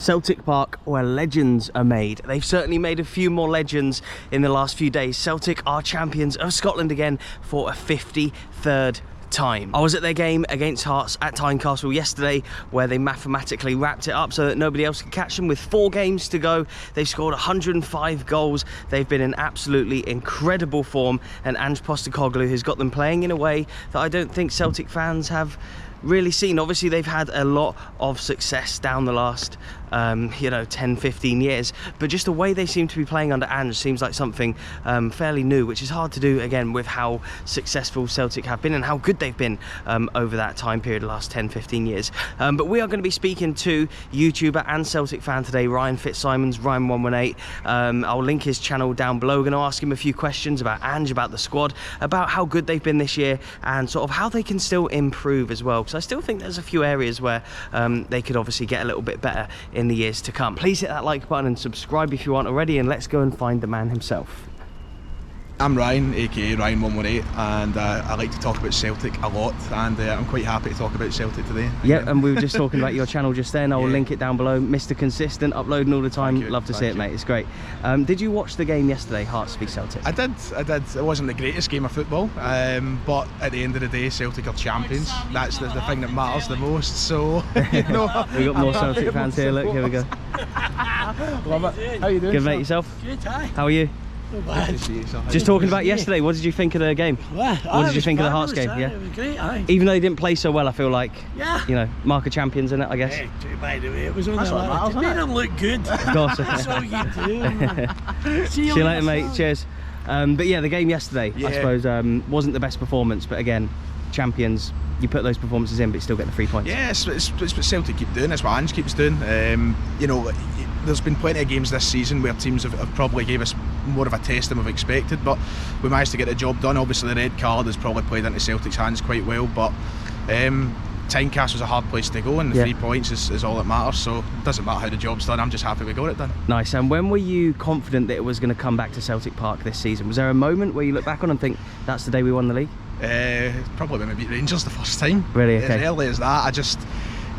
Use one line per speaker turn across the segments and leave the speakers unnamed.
Celtic Park, where legends are made. They've certainly made a few more legends in the last few days. Celtic are champions of Scotland again for a 53rd time. I was at their game against Hearts at Tynecastle yesterday, where they mathematically wrapped it up so that nobody else could catch them with 4 games to go. They've scored 105 goals. They've been in absolutely incredible form, and Ange Postecoglou has got them playing in a way that I don't think Celtic fans have really seen. Obviously they've had a lot of success down the last 10-15 years, but just the way they seem to be playing under Ange seems like something fairly new, which is hard to do again with how successful Celtic have been and how good they've been over that time period, the last 10-15 years. But we are going to be speaking to YouTuber and Celtic fan today, Ryan Fitzsimons, Ryan118. I'll link his channel down below. We're going to ask him a few questions about Ange, about the squad, about how good they've been this year, and sort of how they can still improve as well, because I still think there's a few areas where they could obviously get a little bit better in the years to come. Please hit that like button and subscribe if you aren't already, and let's go and find the man himself.
I'm Ryan, aka Ryan118, and I like to talk about Celtic a lot, and I'm quite happy to talk about Celtic today.
Yeah, and we were just talking about your channel just then. I will link it down below. Mr. Consistent, uploading all the time. Love to see it, mate. It's great. Did you watch the game yesterday, Hearts v Celtic?
I did. It wasn't the greatest game of football, but at the end of the day, Celtic are champions. That's the thing that matters the most. So, you know,
we got more Celtic fans here. Look, here we go.
Love it. How you doing?
Good, mate. Yourself?
Good, hi.
How are you?
Not bad.
Just talking about yesterday, what did you think of the game? What did you think of the Hearts game? Yeah,
it was great, aye.
Even though they didn't play so well, I feel like,
yeah,
you know, mark of champions in it, I guess.
Yeah, by the way, it was only
That's what matters,
to make them look good.
Of course.
That's all you do.
See you later, mate. Cheers. But yeah, the game yesterday, I suppose, wasn't the best performance, but again, champions. You put those performances in, but you still get the 3 points.
Yeah, it's what Celtic keep doing. It's what Ange keeps doing. You know, there's been plenty of games this season where teams have probably gave us more of a test than we've expected, but we managed to get the job done. Obviously, the red card has probably played into Celtic's hands quite well, but Tynecastle's a hard place to go, and the 3 points is all that matters. So it doesn't matter how the job's done. I'm just happy we got it done.
Nice. And when were you confident that it was going to come back to Celtic Park this season? Was there a moment where you look back on and think that's the day we won the league?
Probably when we beat Rangers the first time.
Really? Okay.
As early as that.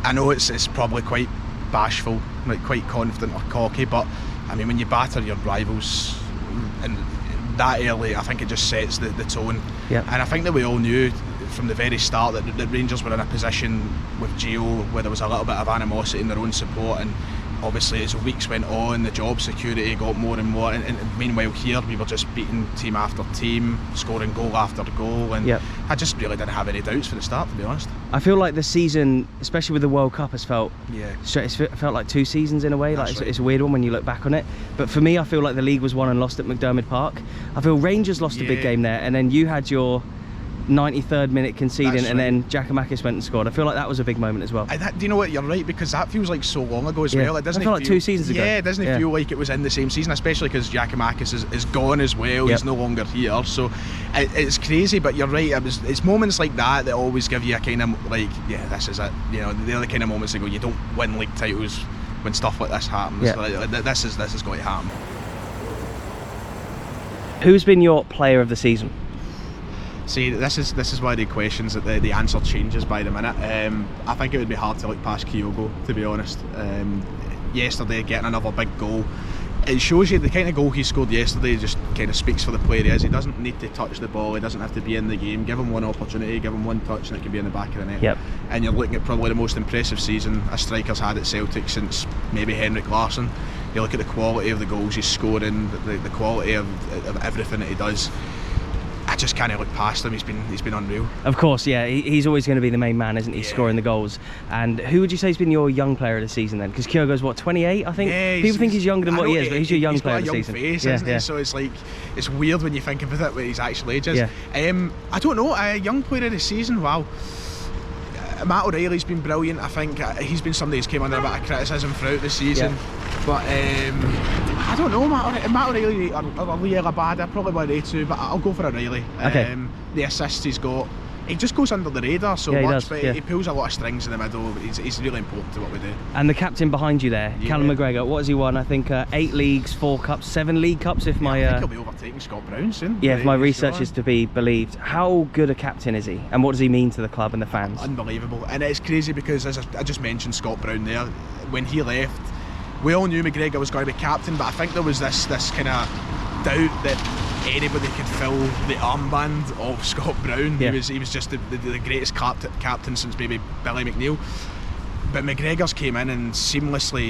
I know it's probably quite bashful, like quite confident or cocky, but I mean, when you batter your rivals and that early, I think it just sets the tone.
Yep.
And I think that we all knew from the very start that Rangers were in a position with Gio where there was a little bit of animosity in their own support, and obviously as weeks went on, the job security got more and more, and meanwhile here we were just beating team after team, scoring goal after goal, and I just really didn't have any doubts for the start, to be honest.
I feel like the season, especially with the World Cup, has felt it felt like 2 seasons in a way. Like it's a weird one when you look back on it, but for me I feel like the league was won and lost at McDermott Park. I feel Rangers lost a big game there, and then you had your 93rd minute conceding, and then Giakoumakis went and scored. I feel like that was a big moment as well.
Do you know what, you're right, because that feels like so long ago as well. It doesn't
feel like 2 seasons ago.
Yeah, it doesn't feel like it was in the same season, especially because Giakoumakis is gone as well. He's no longer here, so it's crazy. But you're right, it's moments like that that always give you a kind of like, yeah, this is it. You know, they're the kind of moments that go, you don't win league titles when stuff like this happens. This is going to happen.
Who's been your player of the season?
See, this is one of the questions that the answer changes by the minute. I think it would be hard to look past Kyogo, to be honest. Yesterday, getting another big goal, it shows you the kind of goal he scored yesterday just kind of speaks for the player he is. He doesn't need to touch the ball, he doesn't have to be in the game. Give him one opportunity, give him one touch, and it can be in the back of the net. And you're looking at probably the most impressive season a striker's had at Celtic since maybe Henrik Larsson. You look at the quality of the goals he's scoring, the quality of everything that he does. I just can't look past him. He's been unreal. Of course,
yeah. He's always going to be the main man, isn't he? Scoring the goals. And who would you say has been your young player of the season then? Because Kyogo's what, 28, I think.
Yeah,
people think he's younger than what he is, but he's your young player of the season.
He's got a young face, isn't he? So it's like, it's weird when you think of it, what his actual age is. I don't know. A young player of the season. Wow. Matt O'Reilly's been brilliant. I think he's been somebody who's came under a bit of criticism throughout the season. But I don't know, Matt O'Reilly or Liel Abada, probably one of the two, but I'll go for O'Reilly. The assists he's got, he just goes under the radar so much, but he pulls a lot of strings in the middle. He's really important to what we do.
And the captain behind you there, Callum McGregor, what has he won? I think 8 leagues, 4 cups, 7 league cups if my...
I think he'll be overtaking Scott Brown soon.
Yeah, if my research is to be believed. How good a captain is he? And what does he mean to the club and the fans?
Unbelievable. And it's crazy because, as I just mentioned Scott Brown there, when he left, we all knew McGregor was going to be captain, but I think there was this kind of doubt that anybody could fill the armband of Scott Brown.
Yeah.
He was just the greatest captain since maybe Billy McNeil. But McGregor's came in and seamlessly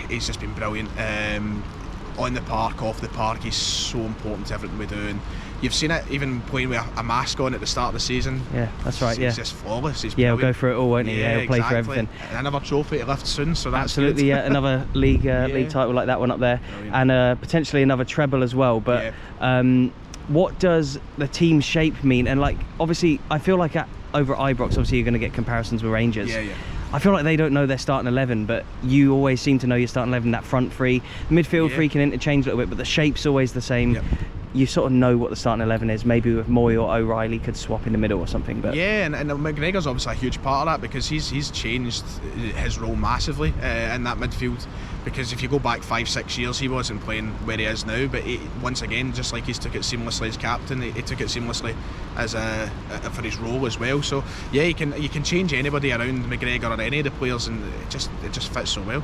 he's just been brilliant. On the park, off the park, he's so important to everything we do. And you've seen it even playing with a mask on at the start of the season.
Yeah, that's right.
He's just flawless. He's
He'll
brilliant.
go for it all, won't he? Yeah, he'll play for
exactly.
everything.
And another trophy to lift soon, so that's
Absolutely,
good.
yeah. Another league title like that one up there,
Brilliant.
and potentially another treble as well. But what does the team shape mean? And like, obviously, I feel like over at Ibrox, obviously you're going to get comparisons with Rangers.
Yeah.
I feel like they don't know their starting 11, but you always seem to know your starting 11. That front three, midfield three can interchange a little bit, but the shape's always the same.
Yep.
You sort of know what the starting 11 is. Maybe with Moy or O'Reilly could swap in the middle or something. But
yeah, and McGregor's obviously a huge part of that, because he's changed his role massively in that midfield. Because if you go back 5-6 years, he wasn't playing where he is now, but once again, just like he's took it seamlessly as captain, he took it seamlessly as for his role as well. So yeah, you can change anybody around McGregor or any of the players, and it just fits so well.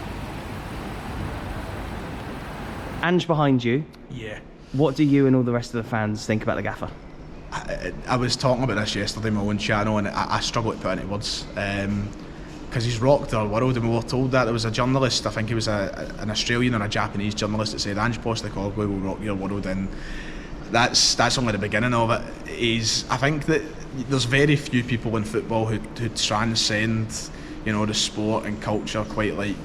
Ange behind you.
Yeah.
What do you and all the rest of the fans think about the gaffer?
I was talking about this yesterday on my own channel, and I struggle to put into words. Because he's rocked our world, and we were told that. There was a journalist, I think it was an Australian or a Japanese journalist, that said Ange Postecoglou will rock your world, and that's only the beginning of it. I think that there's very few people in football who transcend, the sport and culture quite like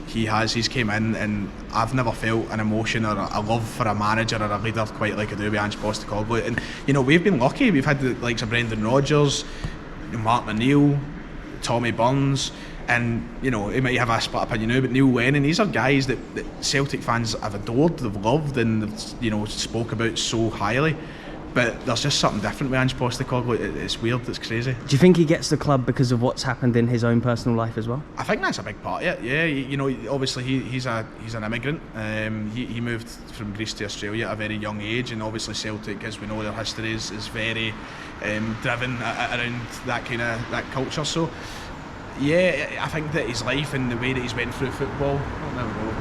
he has. He's came in, and I've never felt an emotion or a love for a manager or a leader quite like I do with Ange Postecoglou. And we've been lucky. We've had the likes of Brendan Rodgers, Mark McNeil, Tommy Burns, and he might have a split opinion now, but Neil Lennon, these are guys that Celtic fans have adored, they've loved, and they've spoke about so highly. But there's just something different with Ange Postecoglou. It's weird, it's crazy.
Do you think he gets the club because of what's happened in his own personal life as well?
I think that's a big part of it. Yeah, obviously he's an immigrant. He moved from Greece to Australia at a very young age, and obviously Celtic, as we know, their history is very driven around that culture. So yeah, I think that his life and the way that he's went through football.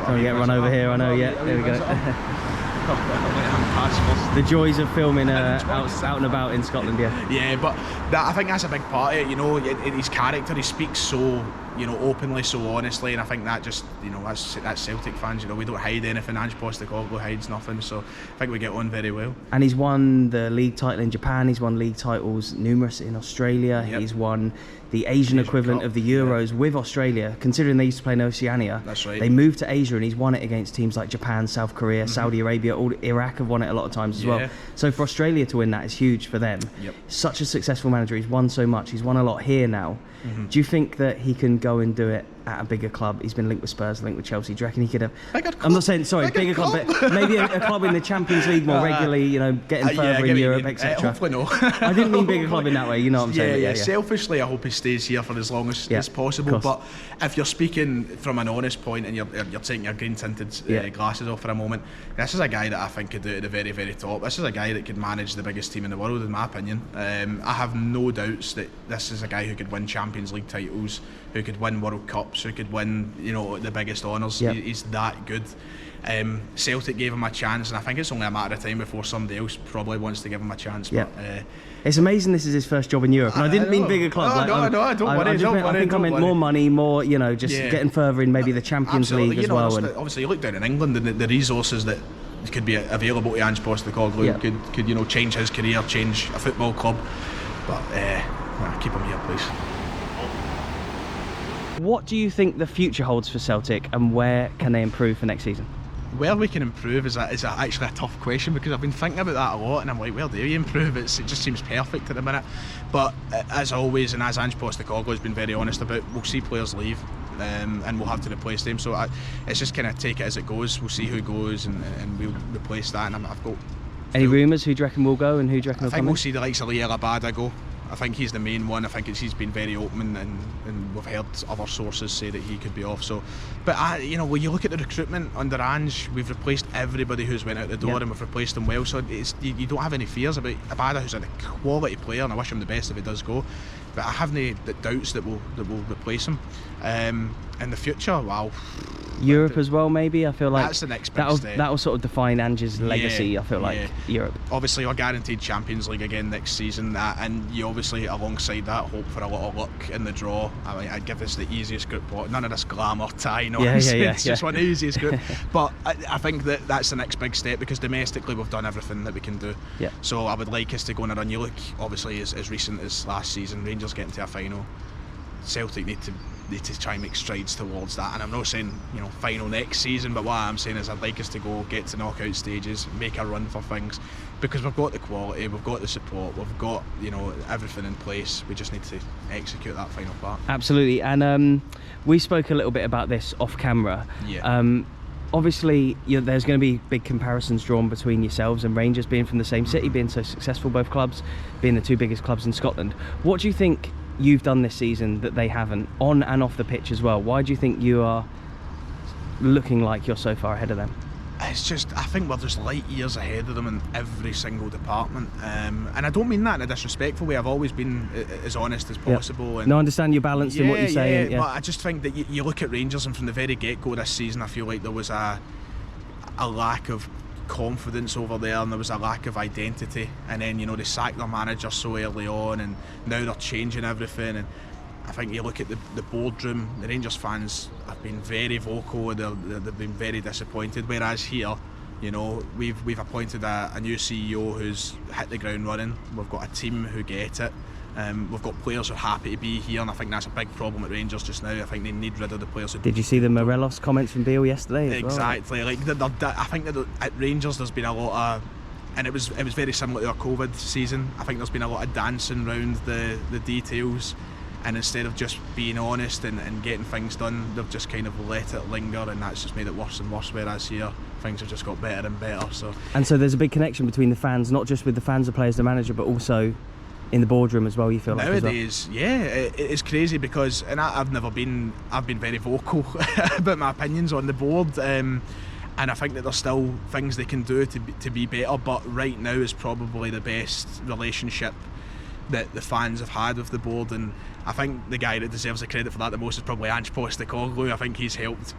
Oh, yeah, run over here. I know. Yeah, there we go. The joys of filming out and about in Scotland, yeah.
Yeah, but I think that's a big part of it. His character, he speaks so openly, so honestly, and I think that just that's Celtic fans. We don't hide anything. Ange Postecoglou hides nothing, so I think we get on very well.
And he's won the league title in Japan. He's won league titles numerous in Australia.
Yep.
He's won the Asian equivalent
Cup,
of the Euros with Australia. Considering they used to play in Oceania,
that's right.
They moved to Asia, and he's won it against teams like Japan, South Korea, Saudi Arabia. Iraq have won it a lot of times as well. So for Australia to win that is huge for them.
Yep. Such
Such a successful manager. He's won so much. He's won a lot here now. Do you think that he can go and do it at a bigger club? He's been linked with Spurs, linked with Chelsea. Do you reckon he could have? I'm not saying bigger club, but maybe a club in the Champions League more regularly. Getting further in Europe, etc.
Hopefully no.
I didn't mean bigger club in that way. You know what I'm saying?
Yeah. Selfishly, I hope he stays here for as long as possible. But if you're speaking from an honest point and you're taking your green tinted glasses off for a moment, this is a guy that I think could do it at the very, very top. This is a guy that could manage the biggest team in the world, in my opinion. I have no doubts that this is a guy who could win Champions League titles, who could win World Cups, who could win the biggest honours. He's that good. Celtic gave him a chance, and I think it's only a matter of time before somebody else probably wants to give him a chance. But
it's amazing this is his first job in Europe, and I didn't mean bigger club.
No, don't worry.
I think I meant more money, more getting further in maybe the Champions League as well. And
obviously, you look down in England, and the resources that could be available to Ange Postecoglou could change his career, change a football club. But keep him here, please.
What do you think the future holds for Celtic, and where can they improve for next season?
Where we can improve is actually a tough question, because I've been thinking about that a lot, and I'm like, where do you improve? It just seems perfect at the minute. But as always, and as Ange Postecoglou has been very honest about, we'll see players leave, and we'll have to replace them. So it's just kind of take it as it goes. We'll see who goes, and we'll replace that. And I've got
any rumours who do you reckon will go and who do you reckon will come in?
I think we'll see the likes of Lee Labada go. I think he's the main one. I think he's been very open, and we've heard other sources say that he could be off. So, but when you look at the recruitment under Ange, we've replaced everybody who's went out the door, and we've replaced them well. So you don't have any fears about Abada, who's a quality player, and I wish him the best if he does go. But I have no doubts that we'll replace him. In the future, wow.
Europe as well, maybe. I feel like
that's the next big step.
That'll sort of define Ange's legacy. I feel like Europe.
Obviously, we're guaranteed Champions League again next season, and you obviously alongside that hope for a lot of luck in the draw. I mean, I'd give this the easiest group. None of this glamour tie nonsense. It's just one of the easiest group. But I think that's the next big step, because domestically we've done everything that we can do.
Yeah.
So I would like us to go on a run. You look, obviously, as recent as last season, Rangers getting to a final. Celtic need to try and make strides towards that, and I'm not saying final next season, but what I'm saying is I'd like us to go get to knockout stages, make a run for things, because we've got the quality, we've got the support, we've got everything in place. We just need to execute that final part.
Absolutely. And we spoke a little bit about this off camera. Obviously there's going to be big comparisons drawn between yourselves and Rangers, being from the same city, being so successful, both clubs being the two biggest clubs in Scotland. What do you think you've done this season that they haven't, on and off the pitch as well? Why do you think you are looking like you're so far ahead of them?
It's just, I think we're just light years ahead of them in every single department, and I don't mean that in a disrespectful way. I've always been as honest as possible. And
no, I understand you're balanced in what you're saying.
But I just think that you look at Rangers, and from the very get-go this season, I feel like there was a lack of confidence over there, and there was a lack of identity, and then they sacked their manager so early on, and now they're changing everything. And I think you look at the boardroom, the Rangers fans have been very vocal, they've been very disappointed, whereas here we've appointed a new CEO who's hit the ground running. We've got a team who get it. We've got players who are happy to be here, and I think that's a big problem at Rangers just now. I think they need rid of the players.
Did you see the Morelos comments from Beale yesterday?
Exactly. Like I think that at Rangers there's been a lot of, and it was very similar to our COVID season. I think there's been a lot of dancing around the details, and instead of just being honest and getting things done, they've just kind of let it linger, and that's just made it worse and worse. Whereas here, things have just got better and better. So there's a big connection between the fans, not just with the fans, the players, the manager, but also in the boardroom as well, you feel like? Nowadays, it's crazy, because, and I've been very vocal about my opinions on the board, and I think that there's still things they can do to be better, but right now is probably the best relationship that the fans have had with the board, and I think the guy that deserves the credit for that the most is probably Ange Postecoglou. I think he's helped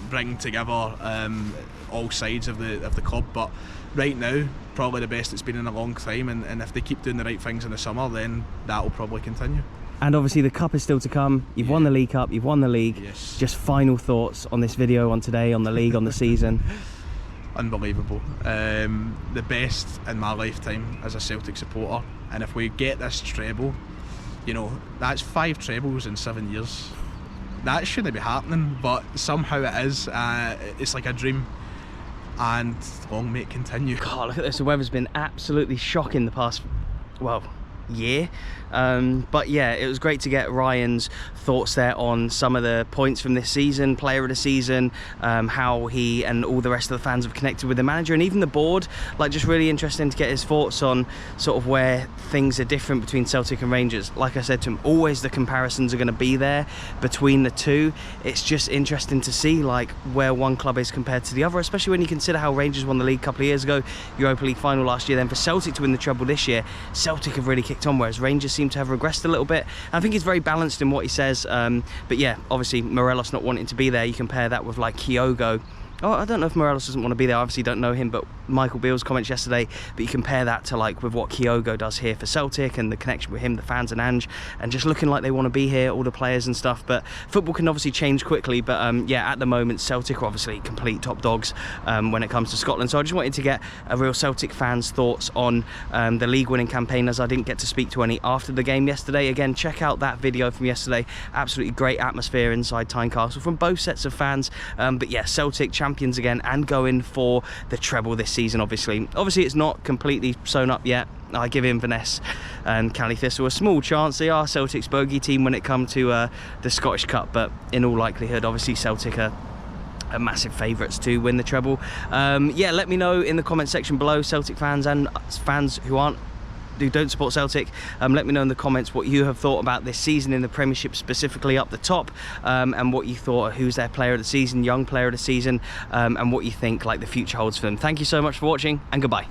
bring together all sides of the club, but right now probably the best it's been in a long time, and if they keep doing the right things in the summer, then that will probably continue.
And obviously the cup is still to come. You've won the League Cup, you've won the league.
Yes.
Just final thoughts on this video, on today, on the league, on the season.
Unbelievable. The best in my lifetime as a Celtic supporter, and if we get this treble, that's 5 trebles in 7 years. That shouldn't be happening, but somehow it is. It's like a dream, and long may it continue.
God, look at this. The weather's been absolutely shocking the past, year. But yeah, it was great to get Ryan's thoughts there on some of the points from this season, player of the season, how he and all the rest of the fans have connected with the manager and even the board. Like, just really interesting to get his thoughts on sort of where things are different between Celtic and Rangers. Like I said to him, always the comparisons are going to be there between the two. It's just interesting to see like where one club is compared to the other, especially when you consider how Rangers won the league a couple of years ago, Europa League final last year, then for Celtic to win the treble this year. Celtic have really kicked on, whereas Rangers seem to have regressed a little bit. I think he's very balanced in what he says, but yeah, obviously Morelos not wanting to be there, you compare that with like Kyogo. Oh, I don't know if Morelos doesn't want to be there, I obviously don't know him, but Michael Beale's comments yesterday, but you compare that to like with what Kyogo does here for Celtic and the connection with him, the fans and Ange, and just looking like they want to be here, all the players and stuff. But football can obviously change quickly, but yeah, at the moment Celtic are obviously complete top dogs when it comes to Scotland. So I just wanted to get a real Celtic fan's thoughts on the league winning campaign, as I didn't get to speak to any after the game yesterday. Again, check out that video from yesterday, absolutely great atmosphere inside Tynecastle from both sets of fans. But yeah, Celtic champions again and going for the treble this season. Obviously it's not completely sewn up yet. I give Inverness and Cali Thistle a small chance. They are Celtic's bogey team when it comes to the Scottish Cup, but in all likelihood obviously Celtic are massive favourites to win the treble. Yeah, let me know in the comment section below, Celtic fans and fans who don't support Celtic, let me know in the comments what you have thought about this season in the Premiership, specifically up the top, and what you thought, who's their player of the season, young player of the season, and what you think like the future holds for them. Thank you so much for watching, and goodbye.